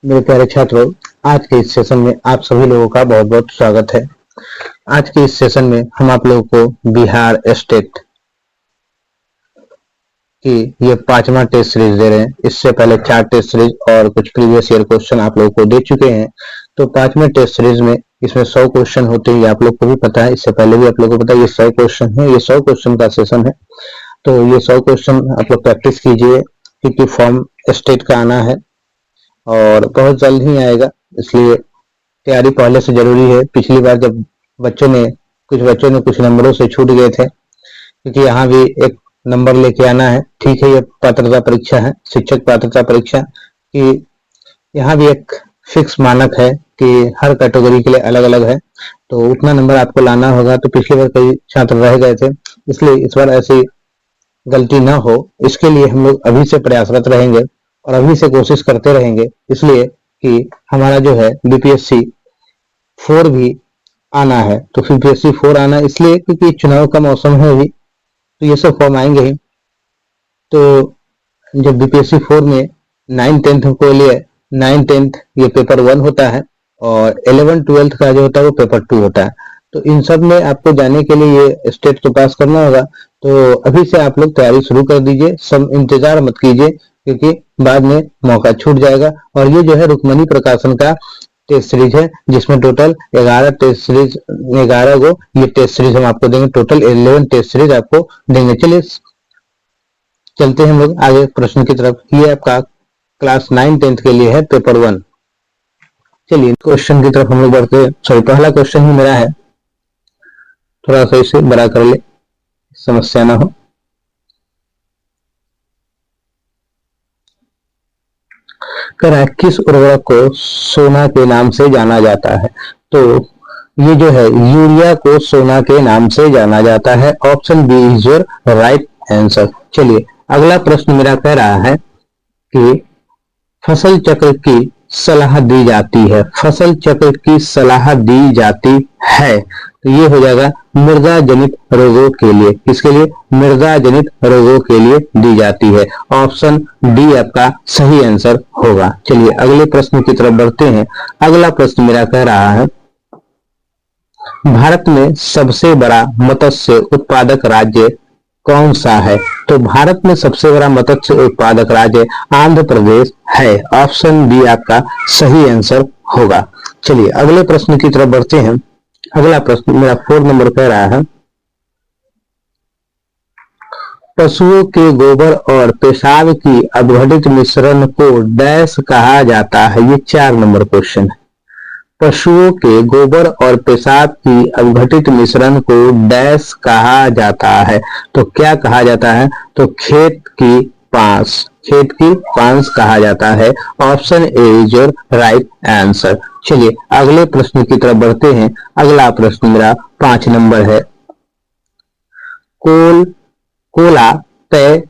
मेरे प्यारे छात्रों, आज के इस सेशन में आप सभी लोगों का बहुत बहुत स्वागत है। आज के इस सेशन में हम आप लोगों को बिहार स्टेट की ये 5वां टेस्ट सीरीज दे रहे हैं। इससे पहले 4 टेस्ट सीरीज और कुछ प्रीवियस ईयर क्वेश्चन आप लोगों को दे चुके हैं। तो 5वें टेस्ट सीरीज में इसमें 100 क्वेश्चन होते हैं, ये आप लोग को भी पता है। इससे पहले भी आप लोगों को पता है ये 100 क्वेश्चन है, ये 100 क्वेश्चन का सेशन है। तो ये 100 क्वेश्चन आप लोग प्रैक्टिस कीजिए, क्योंकि फॉर्म स्टेट का आना है और बहुत जल्द ही आएगा, इसलिए तैयारी पहले से जरूरी है। पिछली बार जब कुछ बच्चों ने कुछ नंबरों से छूट गए थे, क्योंकि यहाँ भी एक नंबर लेके आना है। ठीक है, ये पात्रता परीक्षा है, शिक्षक पात्रता परीक्षा की। यहाँ भी एक फिक्स मानक है कि हर कैटेगरी के लिए अलग अलग है, तो उतना नंबर आपको लाना होगा। तो पिछली बार कई छात्र रह गए थे, इसलिए इस बार ऐसी गलती ना हो, इसके लिए हम लोग अभी से प्रयासरत रहेंगे और अभी से कोशिश करते रहेंगे, इसलिए कि हमारा जो है बीपीएससी 4 भी आना है। तो बीपीएससी 4 आना इसलिए क्योंकि चुनाव का मौसम है अभी, तो ये सब फॉर्म आएंगे ही। तो जब बीपीएससी 4 में 9-10 को लिए 9-10 ये पेपर 1 होता है और 11-12 का जो होता है वो पेपर 2 होता है। तो इन सब में आपको जाने के लिए ये स्टेट तो पास करना होगा। तो अभी से आप लोग तैयारी शुरू कर दीजिए, सब इंतजार मत कीजिए, क्योंकि बाद में मौका छूट जाएगा। और ये जो है रुक्मणी प्रकाशन का टेस्ट सीरीज है, जिसमें टोटल 11 टेस्ट सीरीज, 11 गो ये टेस्ट सीरीज हम आपको देंगे। टोटल 11 टेस्ट सीरीज आपको देंगे। चलिए चलते हैं हम लोग आगे प्रश्न की तरफ। ये आपका क्लास 9-10 के लिए है, पेपर 1। चलिए क्वेश्चन की तरफ हम लोग बढ़ते हैं। सॉरी, पहला क्वेश्चन ही मेरा है, थोड़ा सा इसे बड़ा कर ले, समस्या ना हो। कह रहा है किस उर्वरक को सोना के नाम से जाना जाता है। तो ये जो है यूरिया को सोना के नाम से जाना जाता है। Option B is your right answer. चलिए अगला प्रश्न मेरा कह रहा है कि फसल चक्र की सलाह दी जाती है। फसल चक्र की सलाह दी जाती है, तो ये हो जाएगा मृदा जनित रोगों के लिए। किसके लिए? मृदा जनित रोगों के लिए दी जाती है। ऑप्शन डी आपका सही आंसर होगा। चलिए अगले प्रश्न की तरफ बढ़ते हैं। अगला प्रश्न मेरा कह रहा है भारत में सबसे बड़ा मत्स्य उत्पादक राज्य कौन सा है। तो भारत में सबसे बड़ा मत्स्य उत्पादक राज्य आंध्र प्रदेश है। ऑप्शन बी आपका सही आंसर होगा। चलिए अगले प्रश्न की तरफ बढ़ते हैं। अगला प्रश्न मेरा 4 नंबर कह रहा है पशुओं के गोबर और पेशाब की अपघटित मिश्रण को डैश कहा जाता है। ये 4 नंबर क्वेश्चन है। पशुओं के गोबर और पेशाब की अपघटित मिश्रण को डैश कहा जाता है। तो क्या कहा जाता है? तो खेत की पांस कहा जाता है। Option A is your right answer. चलिए अगले प्रश्न की तरफ बढ़ते हैं। अगला प्रश्न मेरा 5 नंबर है। कोला तय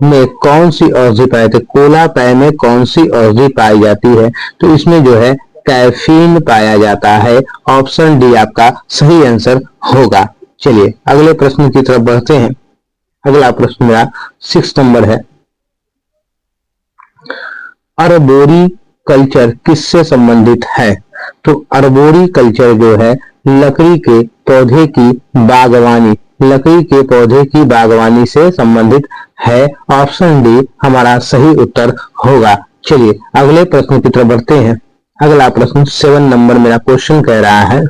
में कौन सी औषधि पाई जाती है? कोला तय में कौन सी औषधि पाई जाती है? तो इसमें जो है कैफीन पाया जाता है। ऑप्शन डी आपका सही आंसर होगा। चलिए अगले प्रश्न की तरफ बढ़ते हैं। अगला प्रश्न मेरा 6 नंबर है। अर्बोरी कल्चर किससे संबंधित है? तो अर्बोरी कल्चर जो है लकड़ी के पौधे की बागवानी से संबंधित है। ऑप्शन डी हमारा सही उत्तर होगा। चलिए अगले प्रश्न की तरफ बढ़ते हैं। अगला प्रश्न 7 नंबर मेरा क्वेश्चन कह रहा है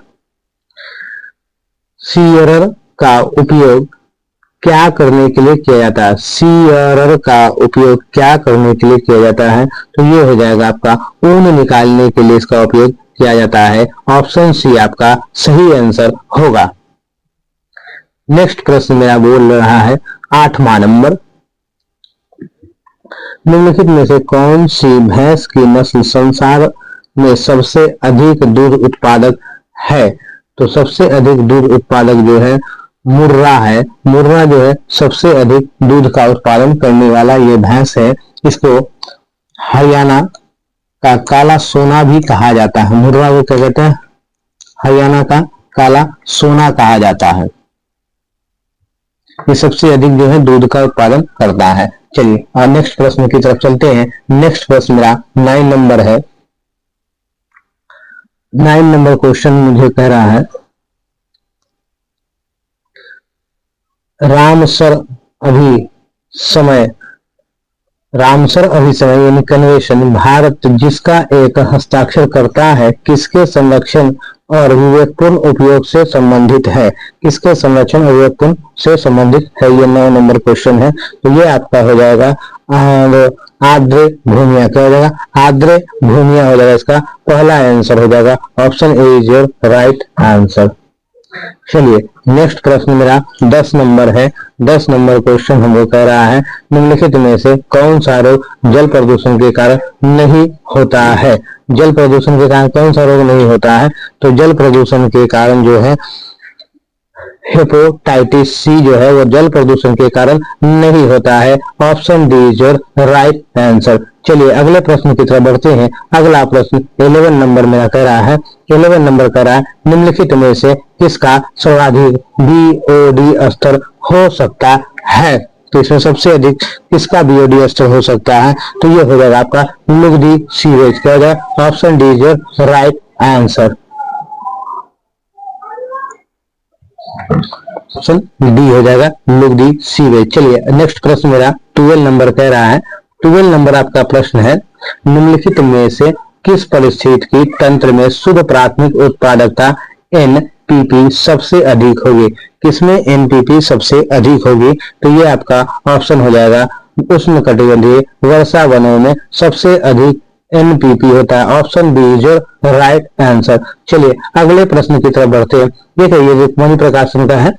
सीयरर का उपयोग क्या करने के लिए किया जाता है? सीयरर का उपयोग क्या करने के लिए किया जाता है? तो ये हो जाएगा आपका ऊन निकालने के लिए इसका उपयोग किया जाता है। ऑप्शन सी आपका सही आंसर होगा। नेक्स्ट प्रश्न मेरा बोल रहा है 8वां नंबर। निम्नलिखित में से कौन सी भैंस की नस्ल संसार में सबसे अधिक दूध उत्पादक है? तो सबसे अधिक दूध उत्पादक जो है मुर्रा है। मुर्रा जो है सबसे अधिक दूध का उत्पादन करने वाला ये भैंस है। इसको हरियाणा का काला सोना भी कहा जाता है। मुर्रा को क्या कहते हैं? हरियाणा का काला सोना कहा जाता है। ये सबसे अधिक जो है दूध का उत्पादन करता है। चलिए और नेक्स्ट प्रश्न की तरफ चलते हैं। नेक्स्ट प्रश्न मेरा 9 नंबर है। 9 नंबर क्वेश्चन मुझे कह रहा है रामसर अभी समय रामसर अभिसमय यानी कन्वेंशन भारत जिसका एक हस्ताक्षर करता है किसके संरक्षण और विवेकपूर्ण उपयोग से संबंधित है, किसके संरक्षण और विवेकपूर्ण से संबंधित है, ये 9 नंबर क्वेश्चन है। तो ये आपका हो जाएगा आर्द्र भूमिया, क्या हो जाएगा आर्द्र भूमिया हो जाएगा, इसका पहला आंसर हो जाएगा, option A is your right answer. चलिए नेक्स्ट प्रश्न मेरा 10 नंबर है। 10 नंबर क्वेश्चन हमको कह रहा है निम्नलिखित में से कौन सा रोग जल प्रदूषण के कारण नहीं होता है, जल प्रदूषण के कारण कौन सा रोग नहीं होता है, तो जल प्रदूषण के कारण जो है हेपेटाइटिस सी जो है वो जल प्रदूषण के कारण नहीं होता है, option D is your right answer. चलिए अगले प्रश्न की तरफ बढ़ते हैं। अगला प्रश्न 11 नंबर मेरा कह रहा है 11 नंबर कह रहा है निम्नलिखित में से किसका सर्वाधिक बीओडी स्तर हो सकता है, तो इसमें सबसे अधिक किसका बीओडी स्तर हो सकता है, तो ये हो जाएगा आपका लुगदी सीवेज, क्या हो जाएगा, option D is your right answer, option D हो जाएगा लुगदी सीवेज। चलिए नेक्स्ट प्रश्न मेरा 12 नंबर कह रहा है 12 नंबर आपका प्रश्न है निम्नलिखित में से किस परिस्थिति की तंत्र में शुद्ध प्राथमिक उत्पादकता एनपीपी सबसे अधिक होगी, किसमें एनपीपी सबसे अधिक होगी, तो ये आपका ऑप्शन हो जाएगा उष्णकटिबंधीय वर्षा वनों में सबसे अधिक एनपीपी होता है, option B is your right answer. चलिए अगले प्रश्न की तरफ बढ़ते हैं। देखिए ये रुक्मणी प्रकाशन का है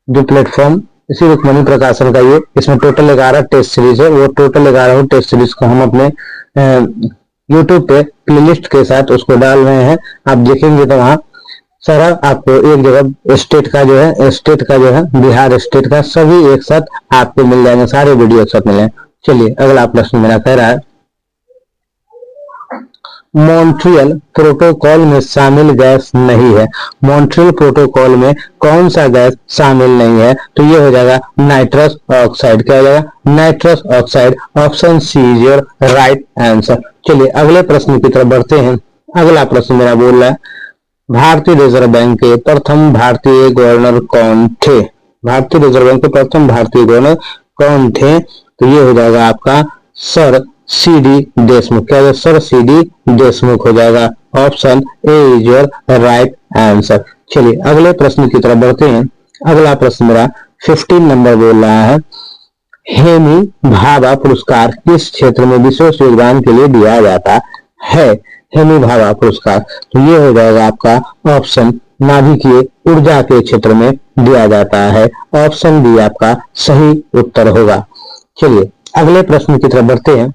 जो प्लेटफॉर्म, इसी रुक्मणी प्रकाशन का ये, इसमें टोटल 11 टेस्ट सीरीज है, वो टोटल 11 टेस्ट सीरीज को हम अपने यूट्यूब पे प्लेलिस्ट के साथ उसको डाल रहे हैं। आप देखेंगे तो वहाँ सारा आपको एक जगह स्टेट का जो है, स्टेट का जो है बिहार स्टेट का सभी एक साथ आपको मिल जाएंगे, सारे वीडियो एक साथ मिले। चलिए अगला प्रश्न मेरा कह रहा है मॉन्ट्रियल प्रोटोकॉल में शामिल गैस नहीं है, मॉन्ट्रियल प्रोटोकॉल में कौन सा गैस शामिल नहीं है, तो ये हो जाएगा नाइट्रस ऑक्साइड, क्या हो जाएगा nitrous oxide, option C is your right answer. चलिए अगले प्रश्न की तरफ बढ़ते हैं। अगला प्रश्न मेरा बोल रहा है भारतीय रिजर्व बैंक के प्रथम भारतीय गवर्नर कौन थे, भारतीय रिजर्व बैंक के प्रथम भारतीय गवर्नर कौन थे, तो ये हो जाएगा आपका सर सीडी देशमुख, क्या है सर सीडी देशमुख हो जाएगा, option A is your right answer. चलिए अगले प्रश्न की तरफ बढ़ते हैं। अगला प्रश्न मेरा 15 नंबर बोल रहा है हेमी भाभा पुरस्कार किस क्षेत्र में विशेष योगदान के लिए दिया जाता है, हेमी भाभा पुरस्कार, तो ये हो जाएगा आपका ऑप्शन नाभिकीय ऊर्जा के क्षेत्र में दिया जाता है, ऑप्शन बी आपका सही उत्तर होगा। चलिए अगले प्रश्न की तरफ बढ़ते हैं।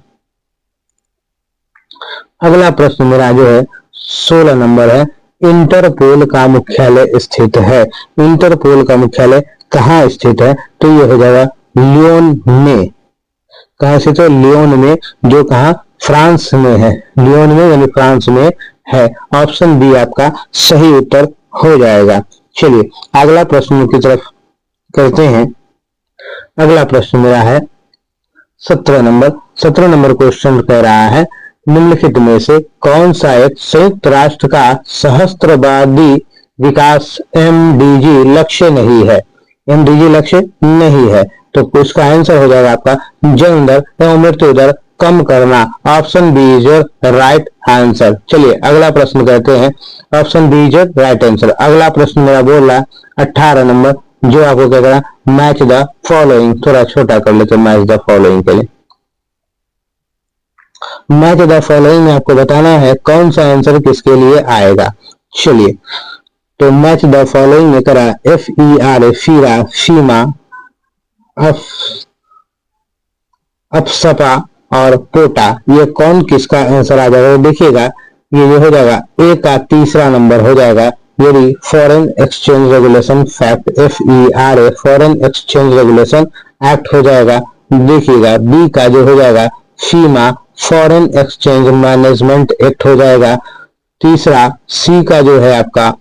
अगला प्रश्न मेरा जो है 16 नंबर है इंटरपोल का मुख्यालय स्थित है, इंटरपोल का मुख्यालय कहाँ स्थित है, तो ये हो जाएगा लियोन में, कहाँ स्थित है लियोन में, जो कहाँ फ्रांस में है, लियोन में यानी फ्रांस में है, ऑप्शन बी आपका सही उत्तर हो जाएगा। चलिए अगला प्रश्न की तरफ करते हैं। अगला प्रश्न मेरा है 17 नंबर क्वेश्चन कह रहा है निम्नलिखित में से कौन सा एक संयुक्त राष्ट्र का सहस्त्रवादी विकास एमडीजी लक्ष्य नहीं है, एमडीजी लक्ष्य नहीं है, तो उसका आंसर हो जाएगा आपका जन्म दर एवं मृत्यु दर कम करना, option B is your right answer. चलिए अगला प्रश्न कहते हैं option B is your right answer. अगला प्रश्न मेरा बोल रहा है 18 नंबर जो आपको कह रहा है मैच द फॉलोइंग, थोड़ा छोटा कर लेते हैं मैच द फॉलोइंग के लिए, मैच द फॉलोइंग में आपको बताना है कौन सा आंसर किसके लिए आएगा। चलिए तो मैच द फॉलोइंग में करा FERA फीरा, फीमा, अफसपा और पोटा, ये कौन किसका आंसर आ जाएगा, देखिएगा ये जो हो जाएगा ए का तीसरा नंबर हो जाएगा यदि foreign exchange regulation fact FERA foreign exchange regulation act हो जाएगा। देखिएगा बी का जो हो जाएगा फीमा फॉरेन एक्सचेंज मैनेजमेंट एक्ट हो जाएगा। तीसरा सी का जो है आपका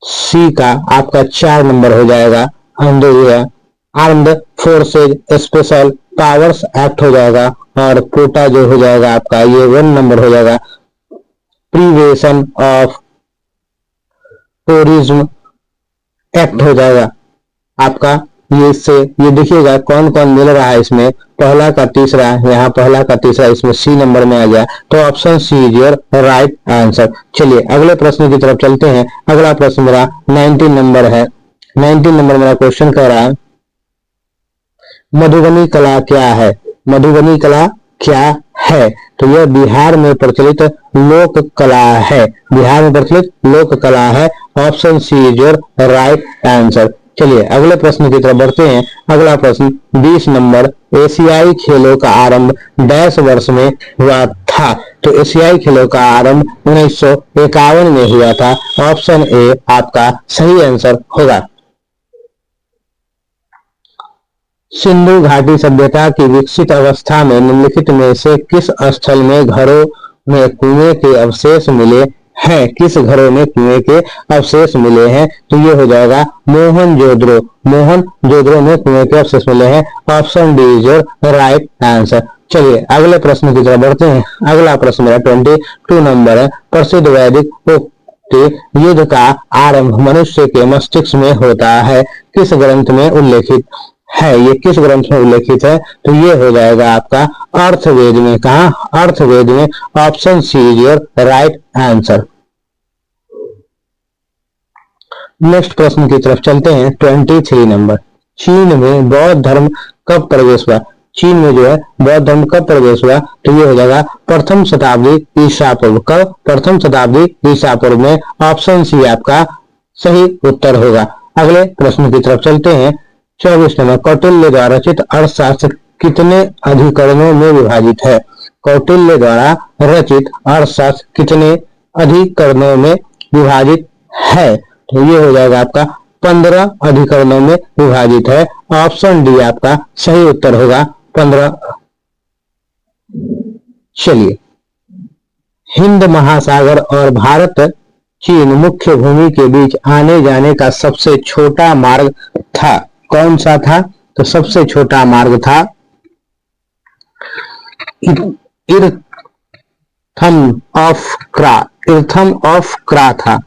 सी का आपका 4 नंबर हो जाएगा armed forces special powers act हो जाएगा, और कोटा जो हो जाएगा आपका ये 1 नंबर हो जाएगा प्रिवेशन ऑफ टूरिज्म एक्ट हो जाएगा आपका। ये इससे ये देखिएगा कौन कौन मिल रहा है इसमें, पहला का तीसरा, यहाँ पहला का तीसरा, इसमें सी नंबर में आ गया, तो option C is your right answer. चलिए अगले प्रश्न की तरफ चलते हैं। अगला प्रश्न मेरा 19 नंबर है। 19 नंबर मेरा क्वेश्चन कह रहा है मधुबनी कला क्या है? मधुबनी कला क्या है? तो यह बिहार में प्रचलित लोक कला है। बिहार में प्रचलित लोक कला है। Option C is your right answer. चलिए अगले प्रश्न की तरफ बढ़ते हैं। अगला प्रश्न 20 नंबर, एशियाई खेलों का आरंभ डैश वर्ष में हुआ था? तो एशियाई खेलों का आरंभ 1951 में हुआ था। ऑप्शन ए आपका सही आंसर होगा। सिंधु घाटी सभ्यता की विकसित अवस्था में निम्नलिखित में से किस स्थल में घरों में कुएं के अवशेष मिले हैं? किस घरों में कुएं के अवशेष मिले हैं? तो ये हो जाएगा मोहनजोदड़ो। मोहनजोदड़ो में कुएं के अवशेष मिले हैं। Option D is your right answer. चलिए अगले प्रश्न की तरफ बढ़ते हैं। अगला प्रश्न मेरा 22 नंबर है। प्रसिद्ध वैदिक उक्ति युद्ध का आरंभ मनुष्य के मस्तिष्क में होता है किस ग्रंथ में उल्लेखित है? ये किस ग्रंथ में उल्लेखित है? तो ये हो जाएगा आपका अर्थवेद में। कहा? अर्थवेद में। Option C is your right answer. Next प्रश्न की तरफ चलते हैं। 23 नंबर, चीन में बौद्ध धर्म कब प्रवेश हुआ? चीन में जो है बौद्ध धर्म कब प्रवेश हुआ? तो ये हो जाएगा प्रथम शताब्दी ईसा पूर्व। कब? प्रथम शताब्दी ईसा पूर्व में। ऑप्शन सी आपका सही उत्तर होगा। अगले प्रश्न की तरफ चलते हैं। 24 नंबर, कौटिल्य द्वारा रचित अर्थशास्त्र कितने अधिकरणों में विभाजित है? कौटिल्य द्वारा रचित अर्थशास्त्र कितने अधिकरणों में विभाजित है? तो ये हो जाएगा आपका 15 अधिकरणों में विभाजित है। ऑप्शन डी आपका सही उत्तर होगा 15। चलिए हिंद महासागर और भारत चीन मुख्य भूमि के बीच आने जाने का सबसे छोटा मार्ग था, कौन सा था? तो सबसे छोटा मार्ग था इर्थम ऑफ क्रा था।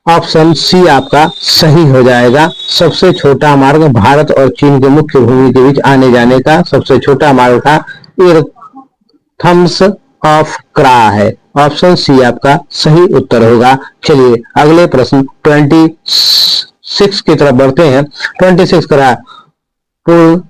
ऑप्शन सी आपका सही हो जाएगा। सबसे छोटा मार्ग भारत और चीन के मुख्य भूमि के बीच आने जाने का सबसे छोटा मार्ग था इर्थम्स ऑफ क्रा है। ऑप्शन सी आपका सही उत्तर होगा। चलिए अगले प्रश्न 26 की तरफ बढ़ते हैं। 26 करा पूर्ण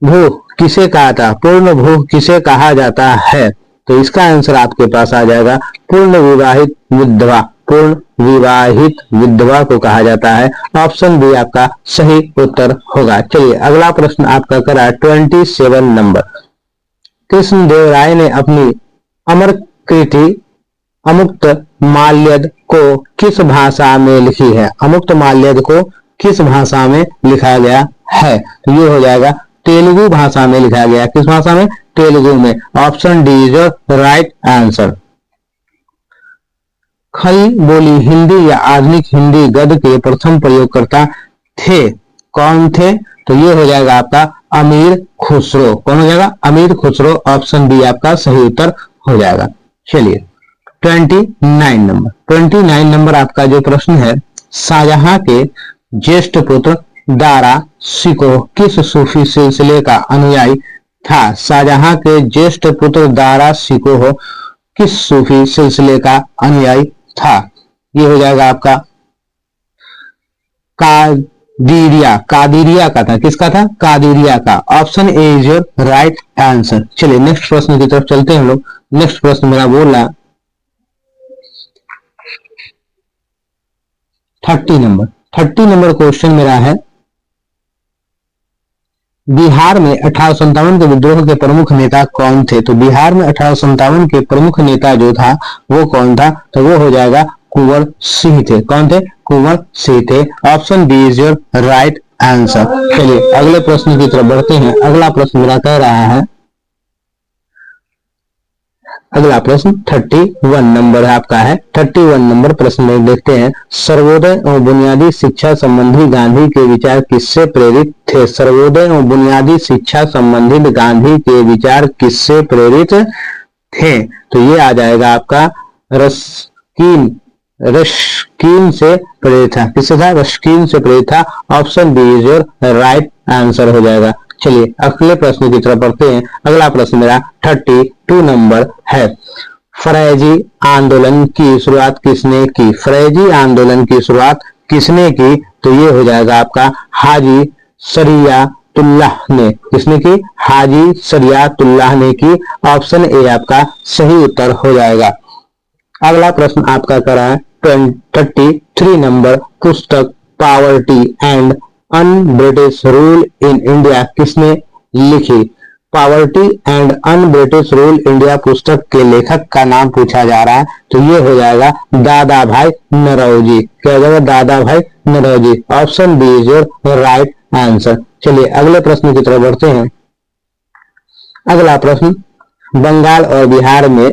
भू किसे कहा था? पूर्ण भू किसे कहा जाता है? तो इसका आंसर आपके पास आ जाएगा पूर्ण विवाहित विधवा। पूर्ण विवाहित विधवा को कहा जाता है। ऑप्शन बी आपका सही उत्तर होगा। चलिए अगला प्रश्न आपका करा 27 नंबर, कृष्णदेव राय ने अपनी अमर कृति अमुक्त माल्यद को किस भाषा में लिखी है? अमुक्त माल्यद को किस भाषा में लिखा गया है? तो ये हो जाएगा तेलुगु भाषा में लिखा गया। किस भाषा में? तेलुगु में। Option D is right answer. खड़ी बोली हिंदी या आधुनिक हिंदी गद्य के प्रथम प्रयोगकर्ता थे, कौन थे? तो ये हो जाएगा आपका अमीर खुसरो। कौन हो जाएगा? अमीर खुसरो। ऑप्शन बी आपका सही उत्तर हो जाएगा। चलिए 29 नंबर आपका जो प्रश्न है, शाहजहां के ज्येष्ठ पुत्र दारा शिकोह किस सूफी सिलसिले का अनुयायी था? शाहजहां के ज्येष्ठ पुत्र दारा शिकोह किस सूफी सिलसिले का अनुयायी था? ये हो जाएगा आपका कादिरिया का था। किसका था? कादिरिया का। Option A is your right answer. चलिए नेक्स्ट प्रश्न की तरफ चलते हैं हम लोग। नेक्स्ट प्रश्न मेरा बोल रहा 30 नंबर क्वेश्चन मेरा है, बिहार में 1857 के विद्रोह के प्रमुख नेता कौन थे? तो बिहार में 1857 के प्रमुख नेता जो था वो कौन था? तो वो हो जाएगा कुंवर सिंह थे। कौन थे? कुंवर सिंह थे। Option D is your right answer. चलिए अगले प्रश्न की तरफ बढ़ते हैं। अगला प्रश्न मेरा कह रहा है, अगला प्रश्न 31 नंबर आपका है। 31 नंबर प्रश्न में देखते हैं, सर्वोदय और बुनियादी शिक्षा संबंधी गांधी के विचार किससे प्रेरित थे? सर्वोदय और बुनियादी शिक्षा संबंधित गांधी के विचार किससे प्रेरित थे? तो ये आ जाएगा आपका रस्किन, रस्किन से प्रेरित था। किससे था? रस्किन से प्रेरित था। Option B is your right answer हो जाएगा। चलिए अगले प्रश्न की तरफ बढ़ते हैं। अगला प्रश्न मेरा 32 नंबर है। फरेजी आंदोलन की शुरुआत किसने की? फरेजी आंदोलन की शुरुआत किसने की? तो ये हो जाएगा आपका हाजी शरियतुल्लाह ने। किसने की? हाजी शरियतुल्लाह ने की। ऑप्शन ए आपका सही उत्तर हो जाएगा। अगला प्रश्न आपका कर रहा है 33 नंबर। पुस्तक poverty and un British rule in India किसने लिखी? Poverty and un British rule India पुस्तक के लेखक का नाम पूछा जा रहा है। तो ये हो जाएगा दादा भाई नौरोजी। क्या हो जाएगा? Dadabhai Naoroji. Option B is your right answer. चलिए अगले प्रश्न की तरफ बढ़ते हैं। अगला प्रश्न, बंगाल और बिहार में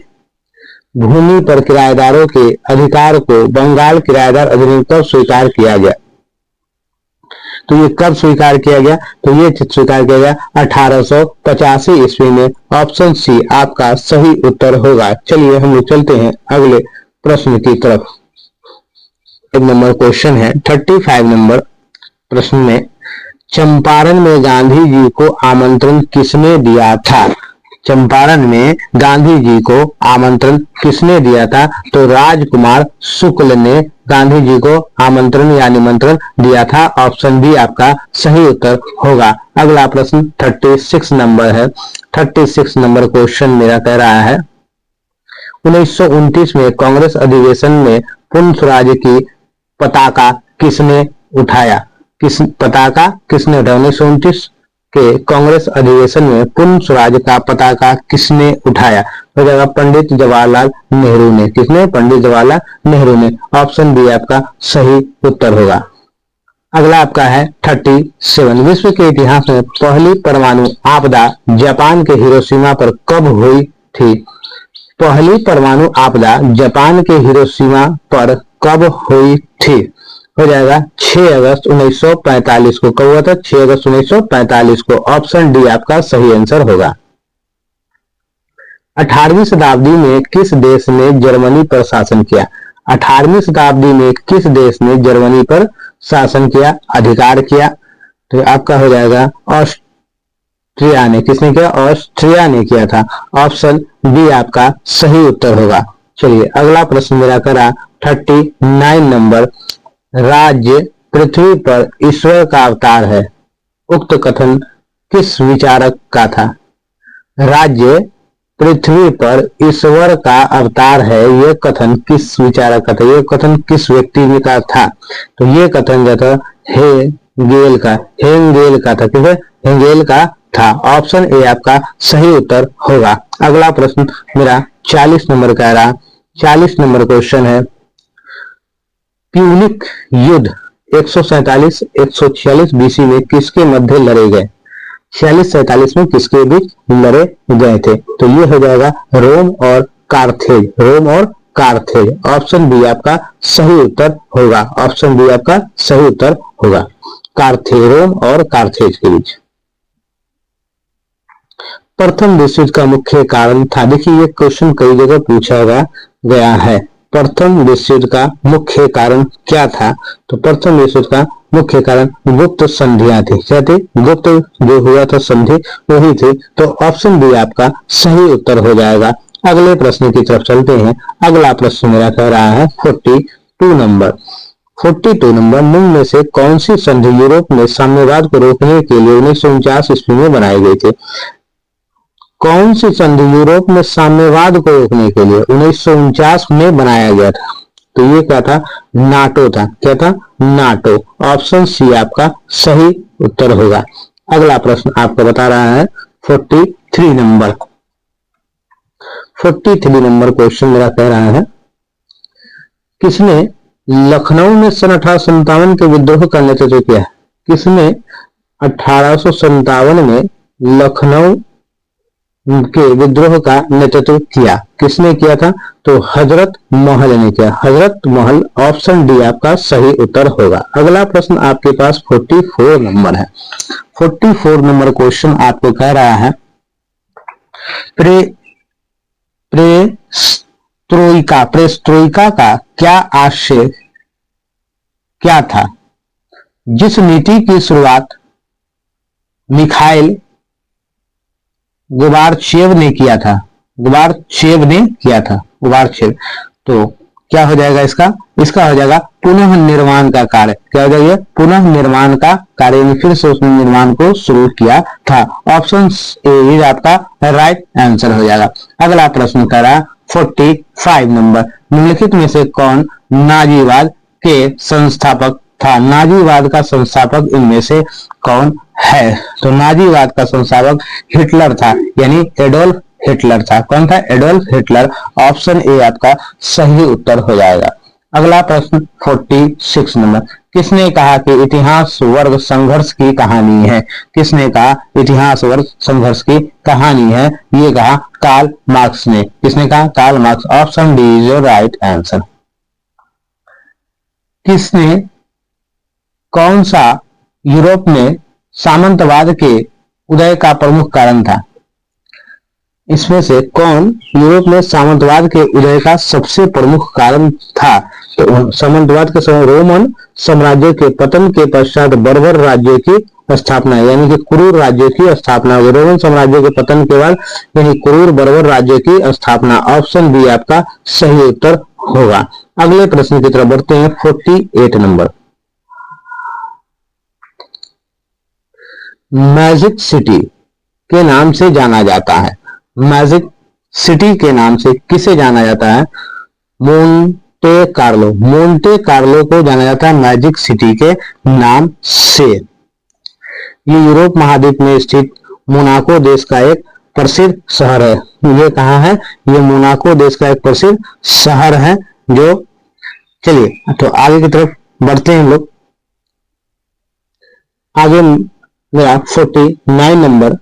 भूमि पर किराएदारों के अधिकार को बंगाल किराएदार अधिनियम कब स्वीकार किया गया? तो ये कब स्वीकार किया गया? तो ये स्वीकार किया गया 1885 ईस्वी में। ऑप्शन सी आपका सही उत्तर होगा। चलिए हम लोग चलते हैं अगले प्रश्न की तरफ। एक नंबर क्वेश्चन है 35 नंबर प्रश्न में, चंपारण में गांधी जी को आमंत्रण किसने दिया था? चंपारण में गांधी जी को आमंत्रण किसने दिया था? तो राजकुमार शुक्ल ने गांधी जी को आमंत्रण या निमंत्रण दिया था। ऑप्शन बी आपका सही उत्तर होगा। अगला प्रश्न 36 नंबर है। 36 नंबर क्वेश्चन मेरा कह रहा है 1929 में कांग्रेस अधिवेशन में पूर्ण स्वराज की पताका किसने उठाया? किस पताका किसने उठाया? 1929 के कांग्रेस अधिवेशन में पूर्ण स्वराज का पताका किसने उठाया? हो जाएगा पंडित जवाहरलाल नेहरू ने। किसने? पंडित जवाहरलाल नेहरू ने। ऑप्शन बी आपका सही उत्तर होगा। अगला आपका है 37। विश्व के इतिहास में पहली परमाणु आपदा जापान के हिरोशिमा पर कब हुई थी? पहली परमाणु आपदा जापान के हिरोशिमा पर कब हुई थी? हो जाएगा 6 अगस्त 1945 को। कब हुआ था? 6 अगस्त 1945 को। ऑप्शन डी आपका सही आंसर होगा। 18वीं शताब्दी में किस देश ने जर्मनी पर शासन किया? 18वीं शताब्दी में किस देश ने जर्मनी पर शासन किया, अधिकार किया? तो आपका हो जाएगा ऑस्ट्रिया ने। किसने किया? ऑस्ट्रिया ने किया था। ऑप्शन बी आपका सही उत्तर होगा। चलिए अगला प्रश्न मेरा करा 39 नंबर। राज्य पृथ्वी पर ईश्वर का अवतार है, उक्त कथन किस विचारक का था? राज्य पृथ्वी पर ईश्वर का अवतार है, यह कथन किस विचारक का था? यह कथन किस व्यक्ति का था? तो यह कथन जो था हेगेल का था। ठीक है, हेगेल का था। ऑप्शन ए आपका सही उत्तर होगा। अगला प्रश्न मेरा 40 नंबर कह रहा। 40 नंबर क्वेश्चन है प्यूनिक युद्ध 147-146 बीसी में किसके मध्य लड़े गए? 46-47 में किसके बीच लड़े गए थे? तो ये हो जाएगा रोम और कार्थेज। रोम और कार्थेज। ऑप्शन बी आपका सही उत्तर होगा। ऑप्शन बी आपका सही उत्तर होगा। कार्थेज, रोम और कार्थेज के बीच। प्रथम विश्व युद्ध का मुख्य कारण था। देखिए ये क्वेश्चन कई जगह पूछा गया है। प्रथम विश्व युद्ध का मुख्य कारण क्या था? तो प्रथम विश्व युद्ध का मुख्य कारण गुप्त संधियां थी। क्या थी? गुप्त जो हुआ था संधि वही थी। तो ऑप्शन बी आपका सही उत्तर हो जाएगा। अगले प्रश्न की तरफ चलते हैं। अगला प्रश्न मेरा कह रहा है 42 नंबर। 42 नंबर, निम्न में से कौन सी संधि यूरोप में साम्यवाद को रोकने के लिए 1949 ईस्वी में बनाई गई थी? कौन सी संधि यूरोप में साम्यवाद को रोकने के लिए 1949 में बनाया गया था? तो ये क्या था? नाटो था। क्या था? नाटो। ऑप्शन सी आपका सही उत्तर होगा। अगला प्रश्न आपको बता रहा है 43 नंबर। 43 नंबर क्वेश्चन मेरा कह रहा है किसने लखनऊ में सन 1857 के विद्रोह का नेतृत्व किया? किसने 1857 में लखनऊ के विद्रोह का नेतृत्व किया? किसने किया था? तो हजरत महल ने किया। हजरत महल। ऑप्शन डी आपका सही उत्तर होगा। अगला प्रश्न आपके पास 44 नंबर है। 44 नंबर क्वेश्चन आपको कह रहा है पेरेस्ट्रोइका पेरेस्ट्रोइका का क्या आशय क्या था? जिस नीति की शुरुआत मिखाइल गोबार्चेव ने किया था, गोबार्चेव। तो क्या हो जाएगा इसका? इसका हो जाएगा पुनः निर्माण का कार्य। क्या हो जाएगा? पुनः निर्माण का कार्य, फिर से उसने निर्माण को शुरू किया था। ऑप्शन ए आपका राइट आंसर हो जाएगा। अगला प्रश्न करा 45 नंबर, निम्नलिखित में से कौन नाजीवाद के संस्थापक था? नाजीवाद का संस्थापक इनमें से कौन है? तो नाजीवाद का संस्थापक हिटलर था, यानी एडोल्फ हिटलर था। कौन था? Adolf Hitler. ऑप्शन ए आपका सही उत्तर हो जाएगा। अगला प्रश्न 46 नंबर, किसने कहा कि इतिहास वर्ग संघर्ष की कहानी है? किसने कहा इतिहास वर्ग संघर्ष की कहानी है? ये कहा कार्ल मार्क्स ने। किसने कहा? Karl Marx. Option D is your right answer. किसने, कौन सा यूरोप में सामंतवाद के उदय का प्रमुख कारण था? इसमें से कौन यूरोप में सामंतवाद के उदय का सबसे प्रमुख कारण था? तो सामंतवाद के समय रोमन साम्राज्य के पतन के पश्चात बर्बर राज्य की स्थापना, यानी कि क्रूर राज्य की स्थापना। रोमन साम्राज्य के पतन के बाद यानी क्रूर बर्बर राज्य की स्थापना। ऑप्शन बी आपका सही उत्तर होगा। अगले प्रश्न की तरफ बढ़ते हैं 48 नंबर, मैजिक सिटी के नाम से जाना जाता है। मैजिक सिटी के नाम से किसे जाना जाता है? Monte Carlo. मोंटे कार्लो को जाना जाता है मैजिक सिटी के नाम से। ये यूरोप महाद्वीप में स्थित मोनाको देश का एक प्रसिद्ध शहर है। ये कहाँ है? ये मोनाको देश का एक प्रसिद्ध शहर है। जो चलिए तो आगे की तरफ बढ़ते हैं हम लोग। आगे मेरा 49 नंबर,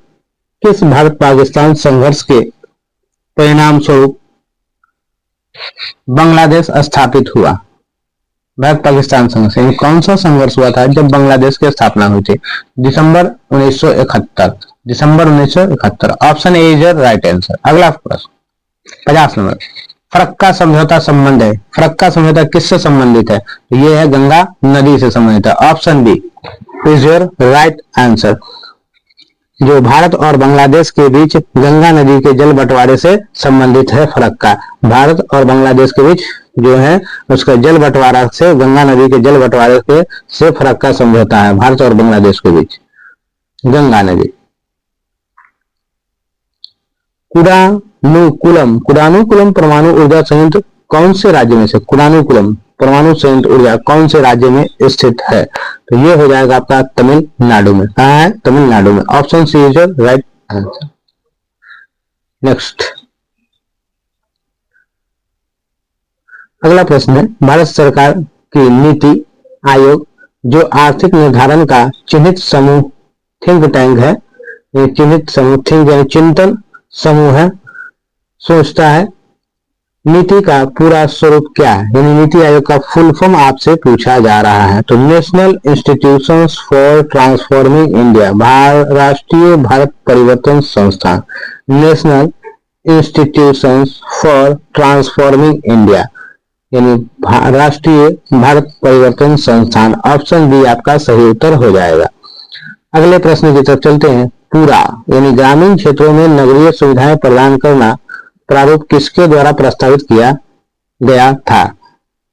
किस भारत पाकिस्तान संघर्ष के परिणाम स्वरूप बांग्लादेश स्थापित हुआ? भारत पाकिस्तान संघर्ष यानी कौन सा संघर्ष हुआ था जब बांग्लादेश की स्थापना हुई थी? दिसंबर 1971। दिसंबर 1971। Option A is right answer. अगला प्रश्न 50 नंबर, फरक्का समझौता संबंध है। फरक्का समझौता किससे संबंधित है? ये है गंगा नदी से संबंधित है। Option B is your right answer. जो भारत और बांग्लादेश के बीच गंगा नदी के जल बंटवारे से संबंधित है फरक्का। भारत और बांग्लादेश के बीच जो है उसका जल बंटवारा से, गंगा नदी के जल बंटवारे के से फरक्का समझौता है भारत और बांग्लादेश के बीच, गंगा नदी। कुडानुकुलम परमाणु ऊर्जा संयंत्र कौन से राज्य में से? कुडानुकुलम परमाणु संयंत्र ऊर्जा कौन से राज्य में स्थित है? तो ये हो जाएगा आपका तमिलनाडु में। कहाँ है? तमिलनाडु में। Option C is right answer. Next अगला प्रश्न है, भारत सरकार की नीति आयोग जो आर्थिक निर्धारण का चिन्हित समूह थिंक टैंक है, ये चिन्हित समूह थिंक यानी चिंतन समूह है, सोचता है नीति का पूरा स्वरूप क्या है? यानी नीति आयोग का फुल फॉर्म आपसे पूछा जा रहा है। तो national institutions for transforming India, राष्ट्रीय भारत परिवर्तन संस्थान। National institutions for transforming India यानी राष्ट्रीय भारत परिवर्तन संस्थान। ऑप्शन बी आपका सही उत्तर हो जाएगा। अगले प्रश्न की तरफ चलते हैं। पूरा यानी ग्रामीण क्षेत्रों में नगरीय सुविधाएं प्रदान करना प्रारूप किसके द्वारा प्रस्तावित किया गया था?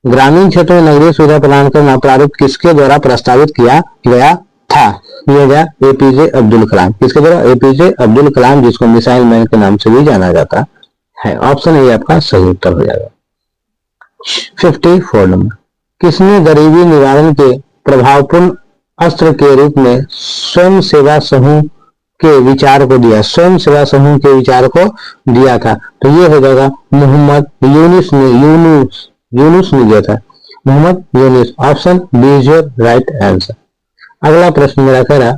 ग्रामीण क्षेत्रों में नगरीय सुविधा प्रदान करना प्रारूप किसके द्वारा प्रस्तावित किया गया था? यह गया एपीजे अब्दुल कलाम। किसके द्वारा? एपीजे अब्दुल कलाम, जिसको मिसाइल मैन के नाम से भी जाना जाता है। ऑप्शन ए आपका सही उत्तर हो जाएगा। 54 नंबर, किसने गरीबी निवारण के प्रभावपूर्ण अस्त्र के रूप में स्वयं सेवा समूह के विचार को दिया? स्वयं सेवा समूह के विचार को दिया था। तो ये हो जाएगा मोहम्मद यूनुस ने दिया था, Mohammad Yunus. Option B is your right answer. अगला प्रश्न मेरा कह रहा,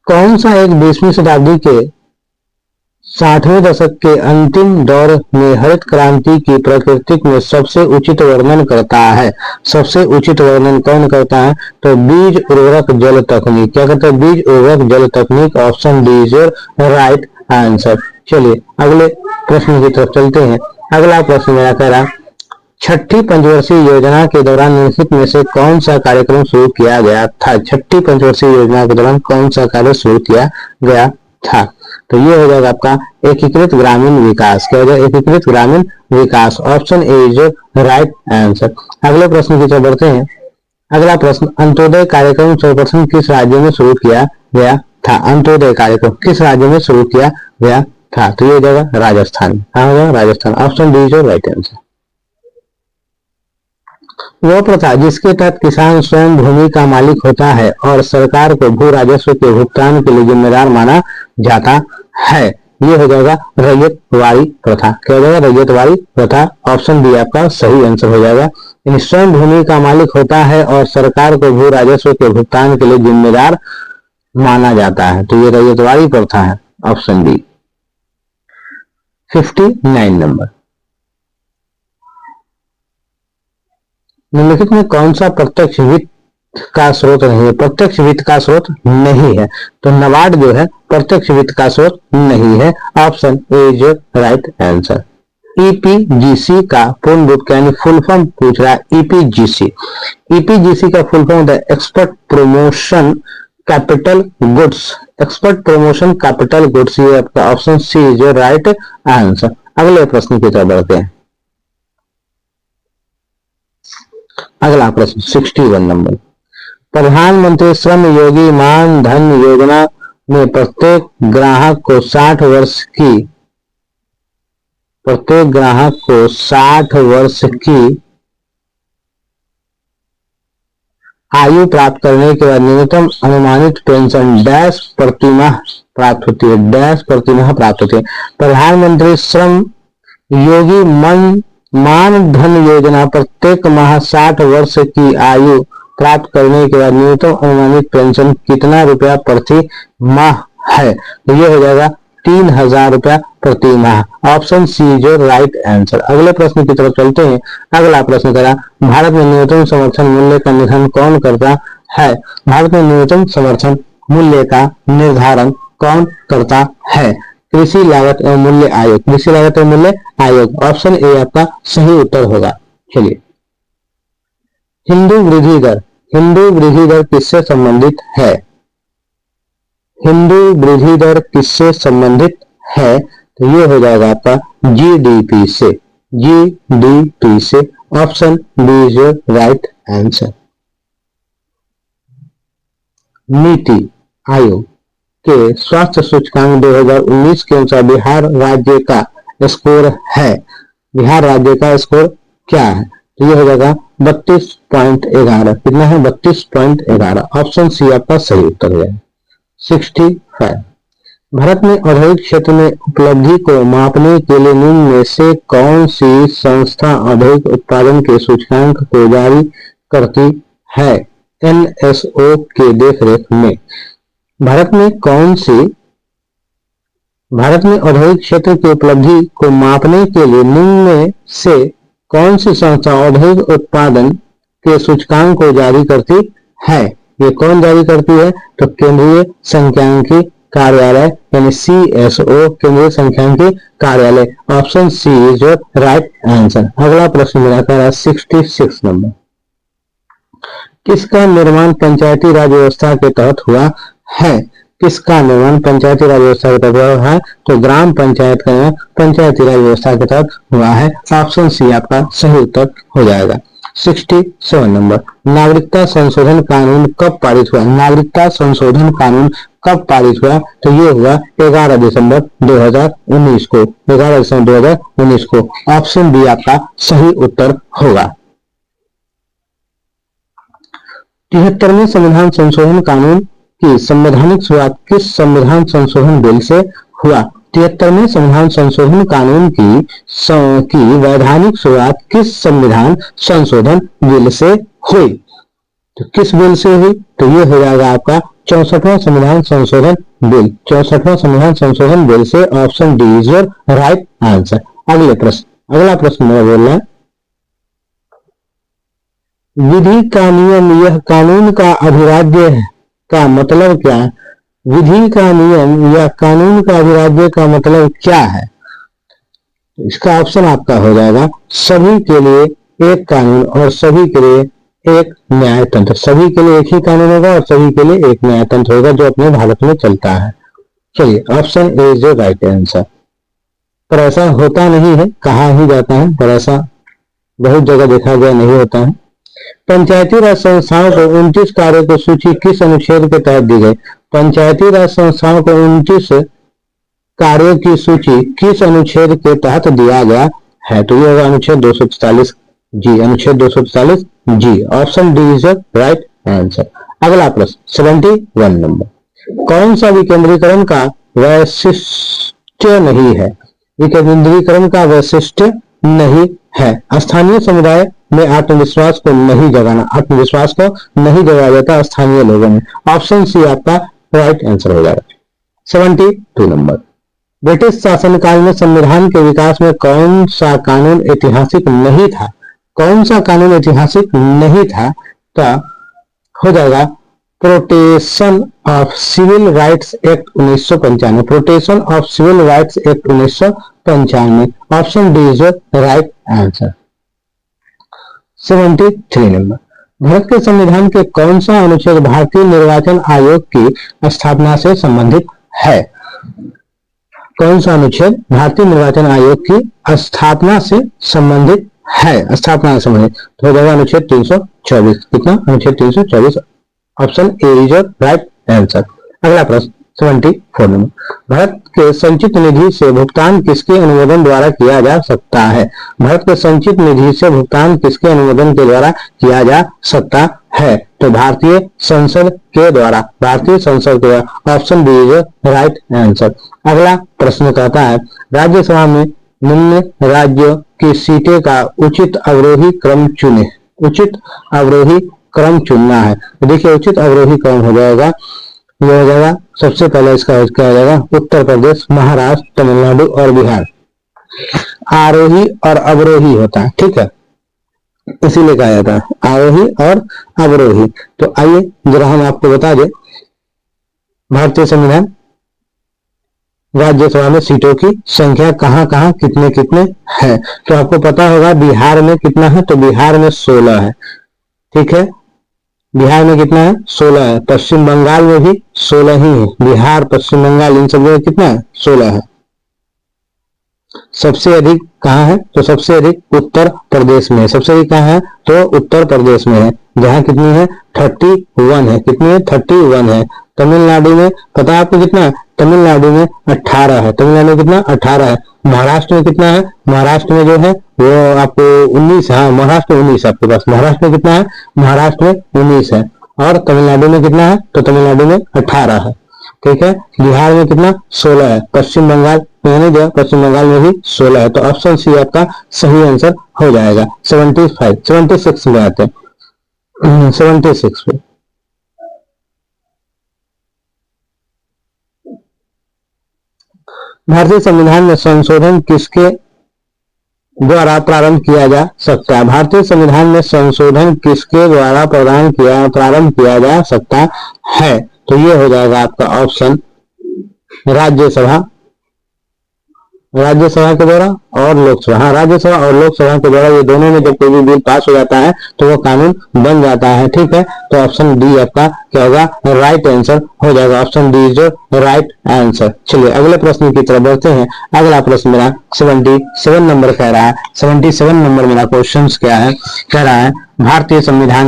कौन सा एक 20वीं शताब्दी के 60वें दशक के अंतिम दौर में हरित क्रांति की प्रकृति में सबसे उचित वर्णन करता है? सबसे उचित वर्णन कौन करता है? तो बीज उर्वरक जल तकनीक। क्या कहते हैं? बीज उर्वरक जल तकनीक। Option D is your right answer. चलिए अगले प्रश्न की तरफ चलते हैं। अगला प्रश्न मेरा कह रहा, छठी पंचवर्षीय योजना के दौरान निम्नलिखित में से कौन सा कार्यक्रम शुरू किया गया था? छठी पंचवर्षीय योजना के दौरान कौन सा कार्य शुरू किया गया था? तो ये हो जाएगा आपका एकीकृत ग्रामीण विकास। क्या हो जाएगा? एकीकृत ग्रामीण विकास। Option A is right answer. अगले प्रश्न की तरफ बढ़ते हैं। अगला प्रश्न, अंत्योदय कार्यक्रम सर्वप्रथम किस राज्य में शुरू किया गया था? अंत्योदय कार्यक्रम किस राज्य में शुरू किया गया था? तो ये हो जाएगा राजस्थान। हाँ हो जाएगा Rajasthan. Option D is right answer. वह प्रथा जिसके तहत किसान स्वयं भूमि का मालिक होता है और सरकार को भू राजस्व के भुगतान के लिए जिम्मेदार माना जाता है, ये हो जाएगा रैयतवाड़ी प्रथा। क्या हो जाएगा? रैयतवाड़ी प्रथा। ऑप्शन बी आपका सही आंसर हो जाएगा। स्वयं भूमि का मालिक होता है और सरकार को भू राजस्व के भुगतान के लिए जिम्मेदार माना जाता है, तो ये रैयतवाड़ी प्रथा है। Option B. 59 नंबर, निम्नलिखित में कौन सा प्रत्यक्ष वित्त का स्रोत नहीं है? प्रत्यक्ष वित्त का स्रोत नहीं है, तो नाबार्ड जो है प्रत्यक्ष वित्त का स्रोत नहीं है। Option A is right answer. EPGC का पूर्ण रूप यानी फुल फॉर्म पूछ रहा है। ईपीजीसी, ईपीजीसी का फुल फॉर्म है expert promotion capital goods. Expert promotion capital goods, ये आपका option C is right answer. अगले प्रश्न की तरफ बढ़ते हैं। अगला प्रश्न 61 नंबर, प्रधानमंत्री श्रम योगी मान धन योजना में प्रत्येक ग्राहक को 60 वर्ष की आयु प्राप्त करने के बाद न्यूनतम अनुमानित पेंशन डैश प्रतिमाह प्राप्त होती है। डैश प्रतिमाह प्राप्त होती है। प्रधानमंत्री श्रम योगी मान धन योजना प्रत्येक माह 60 वर्ष की आयु प्राप्त करने के बाद न्यूनतम अनुमानित पेंशन कितना रुपया प्रति माह है? तो ये हो जाएगा 3000 रुपया प्रति माह। Option C is right answer. अगले प्रश्न की तरफ चलते हैं। अगला प्रश्न करा, भारत में न्यूनतम समर्थन मूल्य का निर्धारण कौन करता है? भारत में न्यूनतम समर्थन मूल्य का निर्धारण कौन करता है? कृषि लागत एवं मूल्य आयोग। कृषि लागत एवं मूल्य आयोग। ऑप्शन ए आपका सही उत्तर होगा। चलिए, हिंदू वृद्धि दर। हिंदू वृद्धि दर किससे संबंधित है? हिंदू वृद्धि दर किससे संबंधित है? तो ये हो जाएगा आपका जीडीपी से। जीडीपी से। Option B is right answer. NITI Aayog के स्वास्थ्य सूचकांक 2019 के अनुसार बिहार राज्य का स्कोर है। बिहार राज्य का स्कोर क्या है? तो ये हो जाएगा 32.11। कितना है? 32.11। ऑप्शन सी आपका सही उत्तर है। 65, भारत में औद्योगिक क्षेत्र में उपलब्धि को मापने के लिए निम्न में से कौन सी संस्था औद्योगिक उत्पादन के सूचकांक को जारी करती है? एनएसओ के देखरेख में भारत में औद्योगिक क्षेत्र की उपलब्धि को मापने के लिए निम्न में से कौन सी संस्था औद्योगिक उत्पादन के सूचकांक को जारी करती है? ये कौन जारी करती है? तो केंद्रीय सांख्यिकी कार्यालय यानी सीएसओ, केंद्रीय सांख्यिकी कार्यालय। Option C is right answer. अगला प्रश्न मेरा कह रहा है 66 नंबर, किसका निर्माण पंचायती राज व्यवस्था के तहत हुआ है? किसका निर्माण पंचायती राज व्यवस्था के तहत हुआ है? तो ग्राम पंचायत का निर्माण पंचायती राज व्यवस्था के तहत हुआ है। ऑप्शन सी आपका सही उत्तर हो जाएगा। 67 नंबर, नागरिकता संशोधन कानून कब पारित हुआ? नागरिकता संशोधन कानून कब पारित हुआ? तो ये हुआ 11 दिसंबर 2019 को। 11 दिसंबर 2019 को। ऑप्शन बी आपका सही उत्तर होगा। 73वें संविधान संशोधन कानून की संवैधानिक शुरुआत किस संविधान संशोधन बिल से हुआ? 73वें संविधान संशोधन कानून की वैधानिक शुरुआत किस संविधान संशोधन बिल से हुई? तो किस बिल से हुई? तो ये हो जाएगा आपका 64वां संविधान संशोधन बिल। 64वां संविधान संशोधन बिल से। Option D is right answer. अगला प्रश्न मेरा बोल रहा है, विधि का नियम यह कानून का अधिराज्य का मतलब क्या है? विधि का नियम या कानून का अधिराज्य का मतलब क्या है? तो इसका ऑप्शन आपका हो जाएगा सभी के लिए एक कानून और सभी के लिए एक न्याय तंत्र। सभी के लिए एक ही कानून होगा और सभी के लिए एक न्याय तंत्र होगा जो अपने भारत में चलता है। चलिए, option A is the right answer. पर ऐसा होता नहीं है, कहा ही जाता है, पर ऐसा बहुत जगह देखा गया नहीं होता है। पंचायती राज संस्थाओं को 29 कार्यों की सूची किस अनुच्छेद के तहत दी गई? पंचायती राज संस्थाओं को 29 कार्यों की सूची किस अनुच्छेद के तहत दिया गया है? तो ये होगा अनुच्छेद 244 जी, अनुच्छेद 244 G. Option D is right answer. अगला प्रश्न 71 नंबर, कौन सा विकेंद्रीकरण का वैशिष्ट्य नहीं है? विकेंद्रीकरण का वैशिष्ट्य नहीं है स्थानीय समुदाय में आत्मविश्वास को नहीं जगाना। आत्मविश्वास को नहीं जगाया जाता स्थानीय लोगों में। ऑप्शन सी आपका राइट आंसर हो जाएगा। 72 नंबर, ब्रिटिश शासनकाल में संविधान के विकास में कौन सा कानून ऐतिहासिक नहीं था? कौन सा कानून ऐतिहासिक नहीं था? तो हो जाएगा protection of civil rights act 1995। Protection of civil rights act 1995। Option D is right answer. 73 number, Bharat के संविधान के कौन सा अनुच्छेद भारतीय निर्वाचन आयोग की स्थापना से संबंधित है? कौन सा अनुच्छेद भारतीय निर्वाचन आयोग की स्थापना से संबंधित है? स्थापना से संबंधित तो हो जाएगा अनुच्छेद 324। कितना? अनुच्छेद 324। Option A is right answer. अगला प्रश्न 74 नंबर, भारत के संचित निधि से भुगतान किसके अनुमोदन द्वारा किया जा सकता है? भारत के संचित निधि से भुगतान किसके अनुमोदन के द्वारा किया जा सकता है? तो भारतीय संसद के द्वारा। भारतीय संसद के द्वारा। Option B is right answer. अगला प्रश्न कहता है, राज्यसभा में निम्न राज्यों की सीटें का उचित अवरोही क्रम चुने। उचित अवरोही क्रम चुनना है। तो देखिए, उचित अवरोही क्रम हो जाएगा, ये हो जाएगा सबसे पहले इसका क्या हो जाएगा? उत्तर प्रदेश, महाराष्ट्र, तमिलनाडु और बिहार। आरोही और अवरोही होता है, ठीक है, इसीलिए कहा जाता है आरोही और अवरोही। तो आइए जरा हम आपको बता दें, भारतीय संविधान राज्यसभा में सीटों की संख्या कहां कहां कितने कितने है। तो आपको पता होगा बिहार में कितना है, तो बिहार में 16 है, ठीक है, बिहार में कितना है? 16 है। पश्चिम बंगाल में भी 16 ही है। बिहार, पश्चिम बंगाल, इन सब में कितना है? 16 है। सबसे अधिक कहाँ है? तो सबसे अधिक उत्तर प्रदेश में है। सबसे अधिक कहाँ है? तो उत्तर प्रदेश में है, जहां कितनी है? 31 है। कितनी है? 31 है। तमिलनाडु में पता है आपको कितना है? तमिलनाडु में 18 है। तमिलनाडु में कितना? 18 है। महाराष्ट्र में कितना है? महाराष्ट्र में जो है वो आपको 19 है। महाराष्ट्र में 19 है आपके पास। महाराष्ट्र में कितना है? महाराष्ट्र में 19 है। और तमिलनाडु में कितना है? तो तमिलनाडु में 18 है, ठीक है। बिहार में कितना? 16 है। पश्चिम बंगाल मैंने दिया, पश्चिम बंगाल में भी 16 है। तो ऑप्शन सी आपका सही आंसर हो जाएगा। 76 में आते हैं। 76 पे भारतीय संविधान में संशोधन किसके द्वारा प्रारंभ किया जा सकता है? भारतीय संविधान में संशोधन किसके द्वारा प्रारंभ किया जा सकता है? तो ये हो जाएगा आपका ऑप्शन राज्यसभा के द्वारा और लोकसभा। हाँ, राज्यसभा और लोकसभा के द्वारा, ये दोनों में जब कोई भी बिल पास हो जाता है तो वो कानून बन जाता है, ठीक है। तो ऑप्शन डी आपका क्या होगा? राइट आंसर हो जाएगा। Option D is right answer. चलिए अगले प्रश्न की तरफ बढ़ते हैं। अगला प्रश्न मेरा 77 नंबर कह रहा है। 77 नंबर मेरा क्वेश्चन क्या है? कह रहा है भारतीय संविधान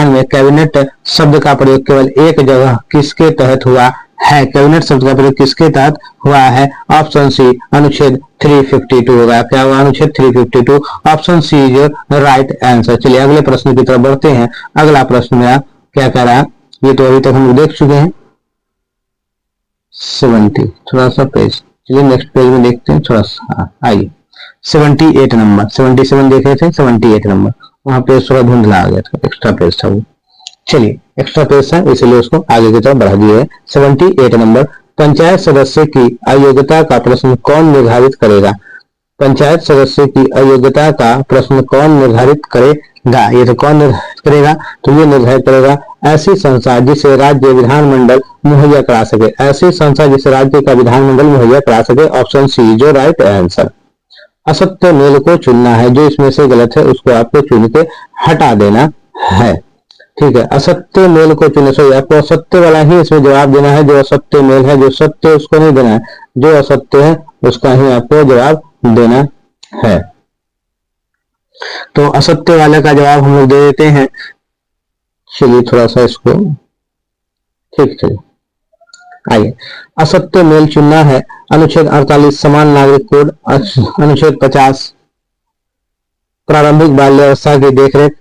में कैबिनेट शब्द का प्रयोग केवल एक जगह किसके तहत हुआ है? कैबिनेट शब्द का प्रयोग किसके तहत हुआ है? ऑप्शन सी अनुच्छेद 352 होगा। क्या होगा? अनुच्छेद 352। Option C is right answer. चलिए अगले प्रश्न की तरफ बढ़ते हैं। अगला प्रश्न मेरा क्या कह रहा है? ये तो अभी तक हम देख चुके हैं 70। थोड़ा सा पेज, चलिए नेक्स्ट पेज में देखते हैं थोड़ा सा। आइए 78 नंबर, 77 देख रहे थे, 78 नंबर वहां पे थोड़ा धुंधला आ गया था, एक्स्ट्रा पेज था वो। चलिए एक्स्ट्रा पेज था इसलिए उसको आगे की तरफ बढ़ा दिए। 78 नंबर, पंचायत सदस्य की अयोग्यता का प्रश्न कौन निर्धारित करेगा? पंचायत सदस्य की अयोग्यता का प्रश्न कौन निर्धारित करेगा? ये तो कौन निर्धारित करेगा? तो ये निर्धारित करेगा ऐसी संस्था जिसे राज्य विधानमंडल मुहैया करा सके, ऐसी संस्था जिसे राज्य का विधानमंडल मुहैया करा सके, ऑप्शन सी जो राइट आंसर। असत्य मेल को चुनना है, जो इसमें से गलत है उसको आपको चुन के हटा देना है। ठीक है, असत्य मेल को चुने, सही आपको असत्य वाला ही इसमें जवाब देना है, जो असत्य मेल है, जो सत्य उसको नहीं देना है, जो असत्य है उसका ही आपको जवाब देना है। तो असत्य वाले का जवाब हम लोग दे देते हैं। चलिए थोड़ा सा इसको ठीक है, आइए असत्य मेल चुनना है। अनुच्छेद 48 समान नागरिक कोड, अनुच्छेद 50 प्रारंभिक बाल्यावस्था की देखरेख,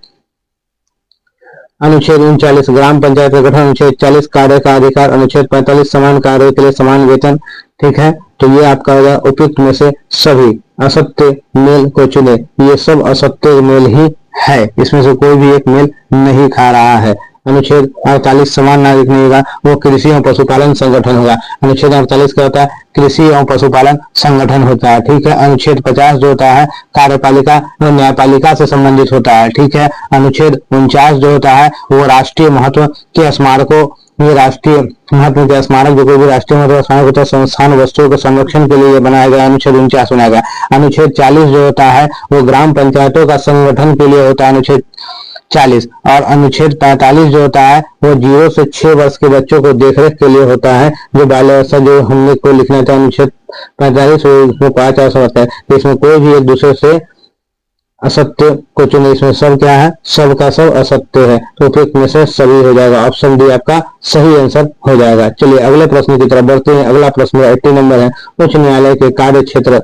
अनुच्छेद 39 ग्राम पंचायत का गठन, अनुच्छेद 40 कार्य का अधिकार, अनुच्छेद 45 समान कार्य के लिए समान वेतन। ठीक है, तो ये आपका होगा उपयुक्त में से सभी असत्य मेल को चुने। ये सब असत्य मेल ही है, इसमें से कोई भी एक मेल नहीं खा रहा है। अनुच्छेद 48 समान नागरिक नहीं होगा, वो कृषि एवं पशुपालन संगठन होगा। अनुच्छेद 48 क्या होता है? कृषि एवं पशुपालन संगठन होता है। ठीक है, अनुच्छेद 50 जो होता है कार्यपालिका और न्यायपालिका से संबंधित होता है। ठीक है, अनुच्छेद 49 जो होता है वो राष्ट्रीय महत्व के स्मारकों, ये राष्ट्रीय महत्व के स्मारक, जो कोई भी राष्ट्रीय महत्व स्मारक होता है संस्थान वस्तुओं के संरक्षण के लिए बनाया गया, अनुच्छेद 49 बनाया गया। अनुच्छेद 40 जो होता है वो ग्राम पंचायतों का संगठन के लिए होता है, अनुच्छेद 40। और अनुच्छेद 45 जो होता है वो 0 से 6 वर्ष के बच्चों को देखरेख के लिए होता है। जो बाल्यावस्था जो हमने को लिखना था अनुच्छेद 45 उसमें 5 वर्ष होता है। तो इसमें कोई भी एक दूसरे से असत्य को चुने, इसमें सब क्या है? सब का सब असत्य है, तो उपयुक्त में से सभी हो जाएगा। ऑप्शन डी आपका सही आंसर हो जाएगा। चलिए अगले प्रश्न की तरफ बढ़ते हैं। अगला प्रश्न 80 नंबर है। उच्च न्यायालय के कार्य क्षेत्र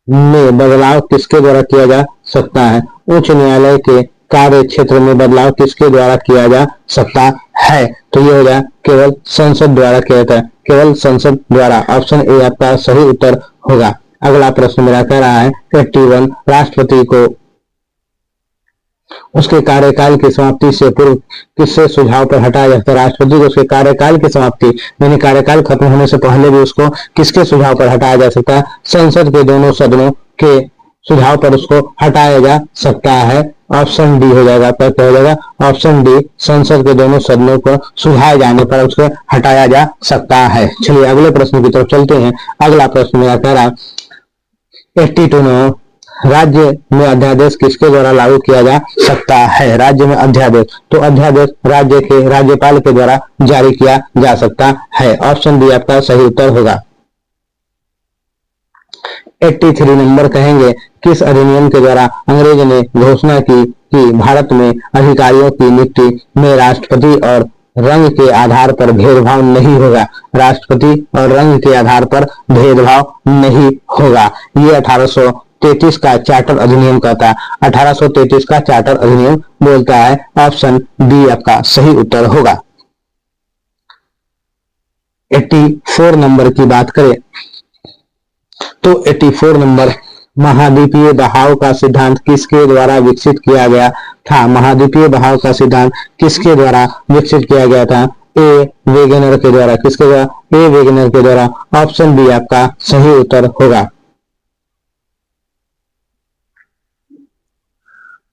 में बदलाव किसके द्वारा किया जा सकता है? उच्च न्यायालय के कार्य क्षेत्र में बदलाव किसके द्वारा किया जा सकता है? तो ये हो जाए केवल संसद द्वारा किया जाता है, केवल संसद द्वारा। ऑप्शन ए आपका सही उत्तर होगा। अगला प्रश्न मेरा कह रहा है 81 राष्ट्रपति को उसके कार्यकाल की समाप्ति से पूर्व किससे सुझाव पर हटाया जाता है? राष्ट्रपति को उसके कार्यकाल की समाप्ति यानी कार्यकाल खत्म होने से पहले भी उसको किसके सुझाव पर हटाया जा सकता है? संसद के दोनों सदनों के सुझाव पर उसको हटाया जा सकता है। ऑप्शन डी हो जाएगा आपका, क्या हो जाएगा? ऑप्शन डी, संसद के दोनों सदनों को सुझाए जाने पर उसको हटाया जा सकता है। चलिए अगले प्रश्न की तरफ चलते हैं। अगला प्रश्न मेरा कह रहा 82 नंबर, राज्य में अध्यादेश किसके द्वारा लागू किया जा सकता है? राज्य में अध्यादेश, तो अध्यादेश राज्य के राज्यपाल के द्वारा जारी किया जा सकता है। ऑप्शन डी आपका सही उत्तर होगा। 83 नंबर कहेंगे किस अधिनियम के द्वारा अंग्रेज ने घोषणा की कि भारत में अधिकारियों की नियुक्ति में राष्ट्रपति और रंग के आधार पर भेदभाव नहीं होगा? राष्ट्रपति और रंग के आधार पर भेदभाव नहीं होगा। ये 1833 का चार्टर अधिनियम कहता है, 1833 का चार्टर अधिनियम बोलता है। ऑप्शन डी आपका सही उत्तर होगा। 84 नंबर की बात करें तो 84 नंबर, महाद्वीपीय बहाव का सिद्धांत किसके द्वारा विकसित किया गया था? महाद्वीपीय बहाव का सिद्धांत किसके द्वारा विकसित किया गया था? ए वेगनर के द्वारा। किसके द्वारा? ए वेगनर के द्वारा। ऑप्शन बी आपका सही उत्तर होगा।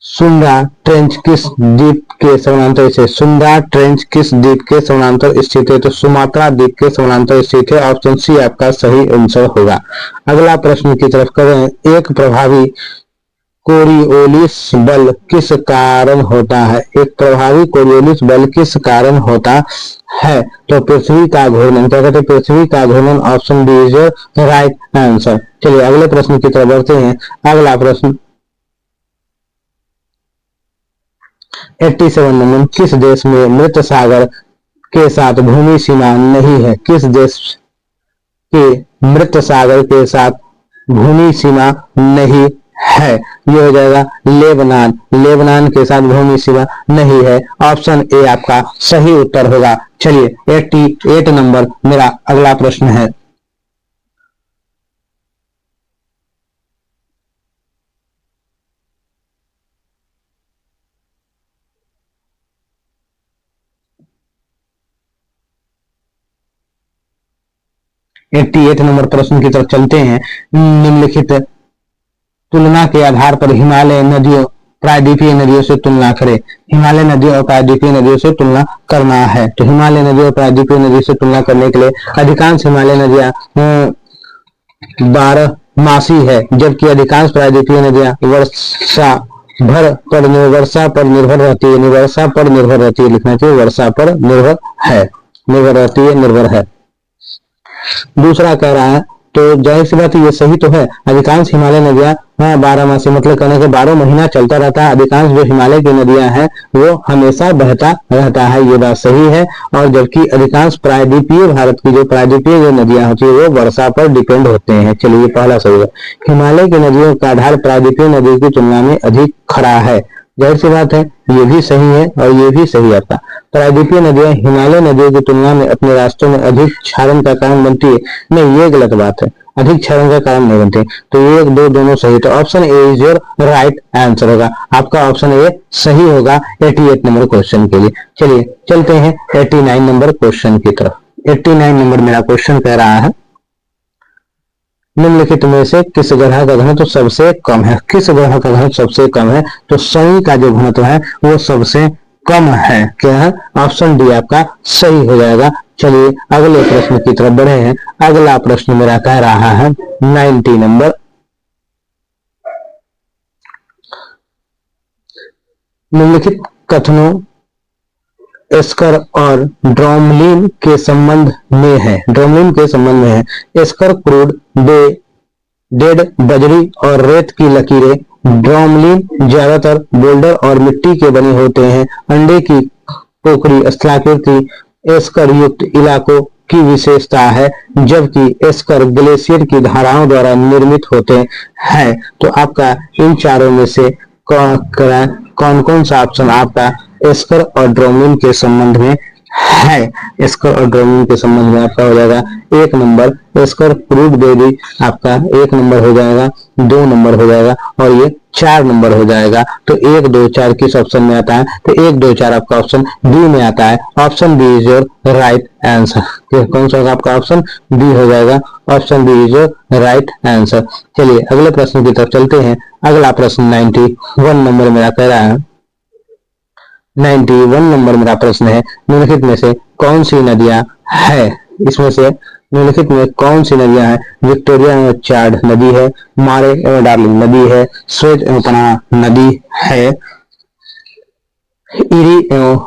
सुंदा ट्रेंच किस द्वीप के समानांतर स्थित? सुंदा ट्रेंच किस द्वीप के समानांतर स्थित है? तो सुमात्रा द्वीप के समानांतर स्थित है। ऑप्शन सी आपका सही आंसर होगा। अगला प्रश्न की तरफ करें। एक प्रभावी कोरियोलिस बल किस कारण होता है? एक प्रभावी कोरियोलिस बल किस कारण होता है? तो पृथ्वी का घूर्णन। क्या कहते हैं? पृथ्वी का घूर्णन। Option B is right answer. चलिए अगले प्रश्न की तरफ बढ़ते हैं। अगला प्रश्न 87 नंबर, किस देश में मृत सागर के साथ भूमि सीमा नहीं है? किस देश के मृत सागर के साथ भूमि सीमा नहीं है? ये हो जाएगा लेबनान। लेबनान के साथ भूमि सीमा नहीं है। ऑप्शन ए आपका सही उत्तर होगा। चलिए 88 नंबर मेरा अगला प्रश्न है। नंबर प्रश्न की तरफ चलते हैं। निम्नलिखित तुलना के आधार पर हिमालय नदियों प्रायद्वीपीय नदियों से तुलना करें। हिमालय नदी और प्रायद्वीपीय नदियों से तुलना करना है, तो हिमालय नदी और प्रायद्वीपीय नदी से तुलना करने के लिए अधिकांश हिमालय नदियां 12 मासी है, जबकि अधिकांश प्रायद्वीपीय नदियां वर्षा पर निर्भर रहती है। वर्षा पर निर्भर रहती है लिखना चाहिए, वर्षा पर निर्भर है, निर्भर रहती है, निर्भर है। दूसरा कह रहा है, तो जाहिर सी बात है ये सही तो है। अधिकांश हिमालय नदियां 12 मासी मतलब कहने के 12 महीना चलता रहता है। अधिकांश जो हिमालय की नदियां हैं वो हमेशा बहता रहता है, ये बात सही है। और जबकि अधिकांश प्रायद्वीपीय भारत की जो प्रायद्वीपीय जो नदियां होती है वो वर्षा पर डिपेंड होते हैं। चलिए पहला सही है। हिमालय की नदियों का ढाल प्रायद्वीपीय नदियों की तुलना में अधिक खड़ा है, जाहिर सी बात है ये भी सही है और ये भी सही आता। प्रायद्वीपीय नदियां हिमालय नदियों की तुलना में अपने रास्तों में अधिक क्षारण का कारण बनती है। नहीं, ये गलत बात है, अधिक क्षारण का कारण नहीं बनती। तो एक दो दोनों सही, तो option A is your right answer होगा। आपका ऑप्शन ए सही होगा 88 नंबर क्वेश्चन के लिए। चलिए चलते हैं 89 नंबर क्वेश्चन की तरफ। 89 नंबर मेरा क्वेश्चन कह रहा है, निम्नलिखित में से किस ग्रह का घनत्व सबसे कम है? किस ग्रह का घनत्व सबसे कम है? तो शनि का जो घनत्व है वो सबसे कम है। क्या है? ऑप्शन डी आपका सही हो जाएगा। चलिए अगले प्रश्न की तरफ बढ़े हैं। अगला प्रश्न मेरा कह रहा है 90 नंबर, निम्नलिखित कथनों एस्कर और ड्रोमलिन के संबंध में है। ड्रोमलिन के संबंध में है। एस्कर क्रूड डेड बजरी और रेत की लकीरें। ड्रोमलिन ज्यादातर बोल्डर और मिट्टी के बने होते हैं। अंडे की टोकरी स्थलाकृति एस्कर युक्त इलाकों की विशेषता है, जबकि एस्कर ग्लेशियर की धाराओं द्वारा निर्मित होते हैं। तो आपका इन चारों में से कौन कौन सा ऑप्शन आपका एस्कर और ड्रोमलिन के संबंध में है? एस्कर और ड्रोमलिन के संबंध में आपका हो जाएगा 1 नंबर एस्कर क्रूड बेरी, आपका 1 नंबर हो जाएगा, 2 नंबर हो जाएगा और ये 4 नंबर हो जाएगा। तो 1 2 4 किस ऑप्शन में आता है? तो 1 2 4 आपका ऑप्शन बी में आता है। Option B is your right answer. कौन सा आपका ऑप्शन बी हो जाएगा? Option B is your right answer. चलिए अगले प्रश्न की तरफ चलते हैं। अगला प्रश्न 91 नंबर मेरा कह रहा है, 91 नंबर मेरा प्रश्न है, निम्नलिखित में से कौन सी नदियां है? इसमें से निम्नलिखित में कौन सी नदियां हैं? विक्टोरिया एवं चार्ड नदी है, मारे एवं डार्लिंग नदी है, स्वेत एवं पनामा नदी है, इरी एवं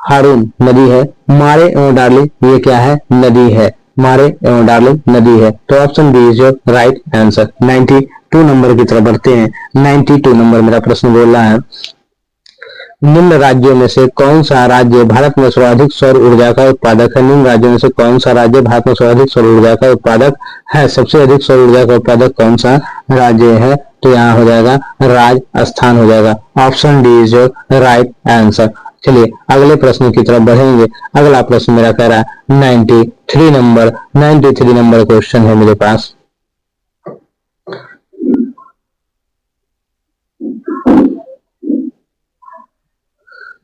हारून नदी है। मारे एवं डार्लिंग ये क्या है? नदी है, मारे एवं डार्लिंग नदी है। तो option B is your right answer. 92 number की तरफ बढ़ते हैं। 92 नंबर मेरा प्रश्न बोल रहा है, निम्न राज्यों में से कौन सा राज्य भारत में सर्वाधिक सौर ऊर्जा का उत्पादक है? निम्न राज्यों में से कौन सा राज्य भारत में सर्वाधिक सौर ऊर्जा का उत्पादक है? सबसे अधिक सौर ऊर्जा का उत्पादक कौन सा राज्य है? तो यहाँ हो जाएगा राजस्थान हो जाएगा। Option D is your right answer. चलिए अगले प्रश्न की तरफ बढ़ेंगे। अगला प्रश्न मेरा कह रहा है 93 नंबर क्वेश्चन है मेरे पास।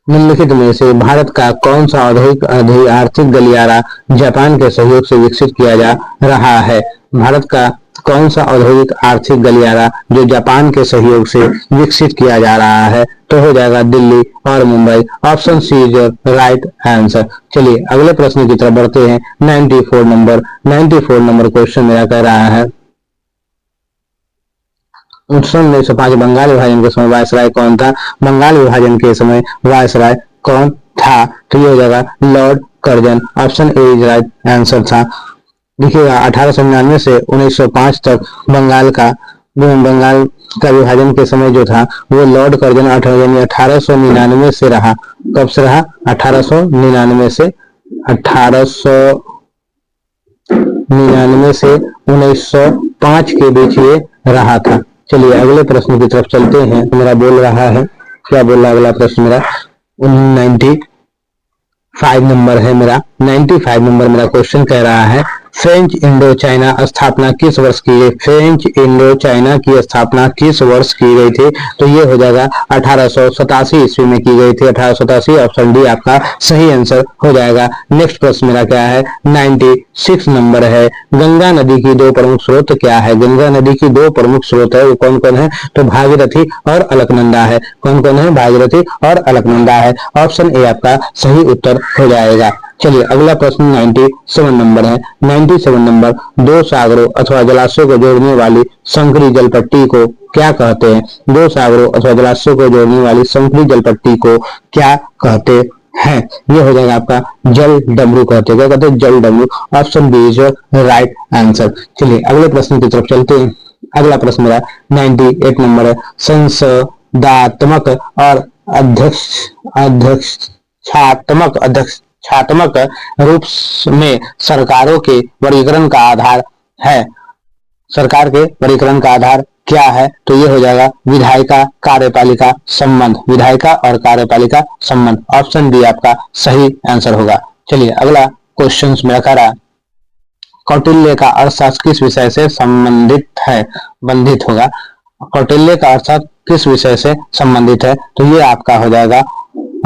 निम्नलिखित में से भारत का कौन सा औद्योगिक आर्थिक गलियारा जापान के सहयोग से विकसित किया जा रहा है? भारत का कौन सा औद्योगिक आर्थिक गलियारा जो जापान के सहयोग से विकसित किया जा रहा है? तो हो जाएगा दिल्ली और Mumbai. Option C is right answer. चलिए अगले प्रश्न की तरफ बढ़ते हैं। 94 नंबर क्वेश्चन मेरा कह रहा है, 1905 बंगाल विभाजन के समय वायसराय कौन था? बंगाल विभाजन के समय वायसराय कौन था? तो ये हो जाएगा Lord Curzon. Option A is right answer था। देखिएगा 1899 से 1905 तक बंगाल का विभाजन के समय जो था वो लॉर्ड कर्जन 1899 से रहा। कब से रहा? 1899 से 1905 के बीच ये रहा था। चलिए अगले प्रश्न की तरफ चलते हैं। मेरा बोल रहा है, क्या बोल रहा है अगला प्रश्न मेरा? 95 नंबर है मेरा। 95 नंबर मेरा क्वेश्चन कह रहा है, फ्रेंच इंडो चाइना स्थापना किस वर्ष की गई? फ्रेंच इंडो चाइना की स्थापना किस वर्ष की गई थी? तो ये हो जाएगा 1887 ईस्वी में की गई थी। 1887, ऑप्शन डी आपका सही आंसर हो जाएगा। नेक्स्ट प्रश्न मेरा क्या है? 96 नंबर है। गंगा नदी की दो प्रमुख स्रोत क्या है? गंगा नदी की दो प्रमुख स्रोत है, वो कौन कौन है? तो भागीरथी और अलकनंदा है। कौन कौन है? भागीरथी और अलकनंदा है। ऑप्शन ए आपका सही उत्तर हो जाएगा। चलिए अगला प्रश्न 97 नंबर है। 97 नंबर, दो सागरों अथवा जलाशयों को जोड़ने वाली संकरी जलपट्टी को क्या कहते हैं? दो सागरों अथवा जलाशयों को जोड़ने वाली संकरी जलपट्टी को क्या कहते हैं? ये हो जाएगा आपका जल डमरू कहते हैं। क्या कहते हैं? जल डमरू। Option B is right answer. चलिए अगले प्रश्न की तरफ चलते हैं। अगला प्रश्न मेरा 98 नंबर है। संसदात्मक और अध्यक्षात्मक रूप में सरकारों के वर्गीकरण का आधार है। सरकार के वर्गीकरण का आधार क्या है? तो ये हो जाएगा विधायिका कार्यपालिका संबंध। विधायिका और कार्यपालिका संबंध। ऑप्शन बी आपका सही आंसर होगा। चलिए अगला क्वेश्चन मेरा कह रहा है, कौटिल्य का अर्थशास्त्र किस विषय से संबंधित है? बंधित होगा। कौटिल्य का अर्थशास्त्र किस विषय से संबंधित है? तो ये आपका हो जाएगा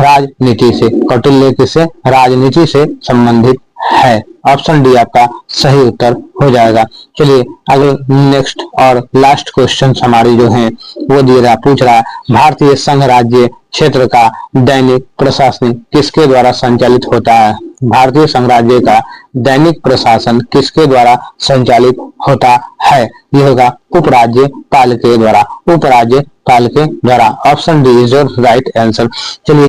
राजनीति से। कौटिल्य किससे? राजनीति से संबंधित है। ऑप्शन डी आपका सही उत्तर हो जाएगा। चलिए अगले नेक्स्ट और लास्ट क्वेश्चन हमारी जो है वो दिए रहा, पूछ रहा है, भारतीय संघ राज्य क्षेत्र का दैनिक प्रशासन किसके द्वारा संचालित होता है? भारतीय संघ राज्य का दैनिक प्रशासन किसके द्वारा संचालित होता है? ये होगा उपराज्यपाल के द्वारा। उपराज्यपाल के द्वारा। Option D is your right answer. चलिए